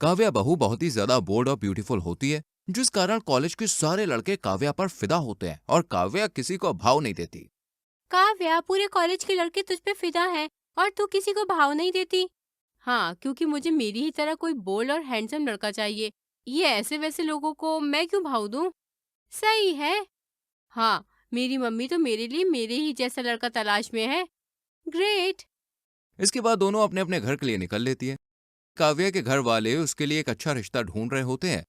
काव्या बहू बहुत ही ज्यादा बोल्ड और ब्यूटीफुल होती है, जिस कारण कॉलेज के सारे लड़के काव्या पर फिदा होते हैं और काव्या किसी को भाव नहीं देती। काव्या, पूरे कॉलेज के लड़के तुझ पे फिदा हैं और तू किसी को भाव नहीं देती। हाँ, क्योंकि मुझे मेरी ही तरह कोई बोल्ड और हैंडसम लड़का चाहिए। ये ऐसे वैसे लोगों को मैं क्यों भाव दूं? सही है। हाँ, मेरी मम्मी तो मेरे लिए मेरे ही जैसा लड़का तलाश में है। ग्रेट। इसके बाद दोनों अपने अपने घर के लिए निकल लेती है। काव्या के घर वाले उसके लिए एक अच्छा रिश्ता ढूंढ रहे होते हैं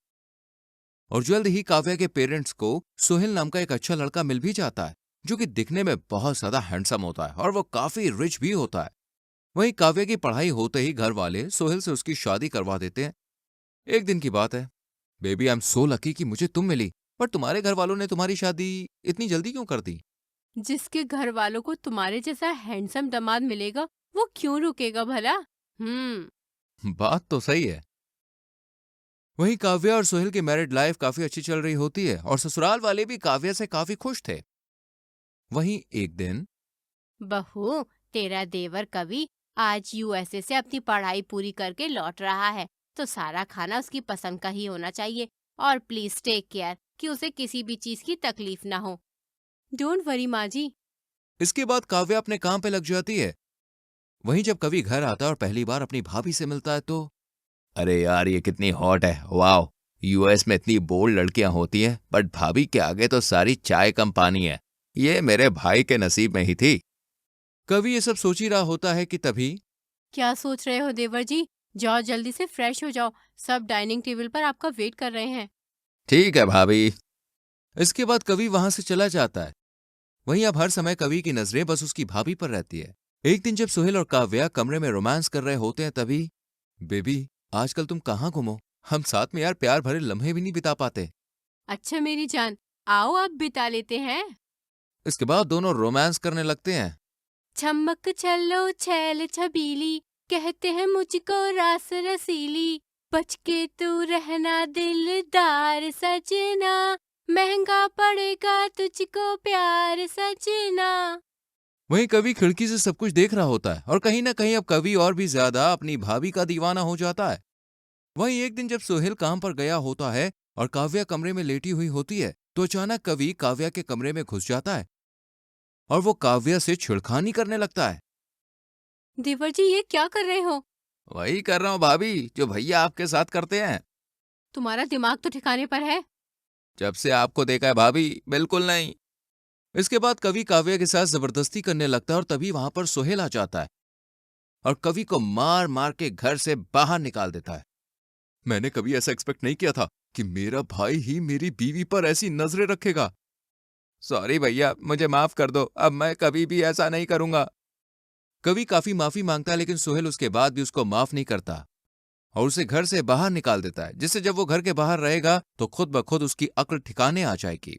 और जल्द ही काव्या के पेरेंट्स को सोहेल नाम का एक अच्छा लड़का मिल भी जाता है, जो कि दिखने में बहुत ज्यादा हैंडसम होता है और वो काफी रिच भी होता है। वहीं काव्या की पढ़ाई होते ही घर वाले सोहेल से उसकी शादी करवा देते हैं। एक दिन की बात है। Baby, I am so lucky कि मुझे तुम मिली, पर तुम्हारे घर वालों ने तुम्हारी शादी इतनी जल्दी क्यों कर दी? जिसके घर वालों को तुम्हारे जैसा हैंडसम दामाद मिलेगा, वो क्यों रुकेगा भला? बात तो सही है। वहीं काव्या और सोहेल की मैरिड लाइफ काफी अच्छी चल रही होती है और ससुराल वाले भी काव्या से काफी खुश थे। वहीं एक दिन बहू, तेरा देवर कवि आज यूएसए से अपनी पढ़ाई पूरी करके लौट रहा है, तो सारा खाना उसकी पसंद का ही होना चाहिए। और प्लीज टेक केयर कि उसे किसी भी चीज की तकलीफ ना हो। डोंट वरी माँ जी। इसके बाद काव्या अपने काम पे लग जाती है। वहीं जब कवि घर आता है और पहली बार अपनी भाभी से मिलता है तो अरे यार, ये कितनी हॉट है, वाह। यूएस में इतनी बोल्ड लड़कियां होती हैं, बट भाभी के आगे तो सारी चाय कम पानी है। ये मेरे भाई के नसीब में ही थी। कवि ये सब सोच ही रहा होता है कि तभी क्या सोच रहे हो देवर जी? जाओ जल्दी से फ्रेश हो जाओ, सब डाइनिंग टेबल पर आपका वेट कर रहे हैं। ठीक है भाभी। इसके बाद कवि वहां से चला जाता है। वहीं अब हर समय कवि की नजरें बस उसकी भाभी पर रहती है। एक दिन जब सोहेल और काव्या कमरे में रोमांस कर रहे होते हैं तभी बेबी, आजकल तुम कहाँ गुम हो? हम साथ में यार प्यार भरे लम्हे भी नहीं बिता पाते। अच्छा मेरी जान, आओ अब बिता लेते हैं। इसके बाद दोनों रोमांस करने लगते हैं। छमक छल्लो छैल छबीली, कहते हैं मुझको रास रसीली। बच के तू रहना दिलदार सजना, महंगा पड़ेगा तुझको प्यार सजना। वहीं कवि खिड़की से सब कुछ देख रहा होता है और कहीं ना कहीं अब कवि और भी ज्यादा अपनी भाभी का दीवाना हो जाता है। वहीं एक दिन जब सोहेल काम पर गया होता है और काव्या कमरे में लेटी हुई होती है तो अचानक कवि काव्या के कमरे में घुस जाता है और वो काव्या से छिड़खानी करने लगता है। देवर जी, ये क्या कर रहे हो? वही कर रहा हूँ भाभी, जो भैया आपके साथ करते हैं। तुम्हारा दिमाग तो ठिकाने पर है? जब से आपको देखा है भाभी, बिल्कुल नहीं। इसके बाद कवि काव्या के साथ जबरदस्ती करने लगता है और तभी वहां पर सोहेल आ जाता है और कवि को मार मार के घर से बाहर निकाल देता है। मैंने कभी ऐसा एक्सपेक्ट नहीं किया था कि मेरा भाई ही मेरी बीवी पर ऐसी नजरें रखेगा। सॉरी भैया, मुझे माफ कर दो, अब मैं कभी भी ऐसा नहीं करूंगा। कवि काफी माफी मांगता है लेकिन सोहेल उसके बाद भी उसको माफ नहीं करता और उसे घर से बाहर निकाल देता है, जिससे जब वो घर के बाहर रहेगा तो खुद ब खुद उसकी अक्ल ठिकाने आ जाएगी।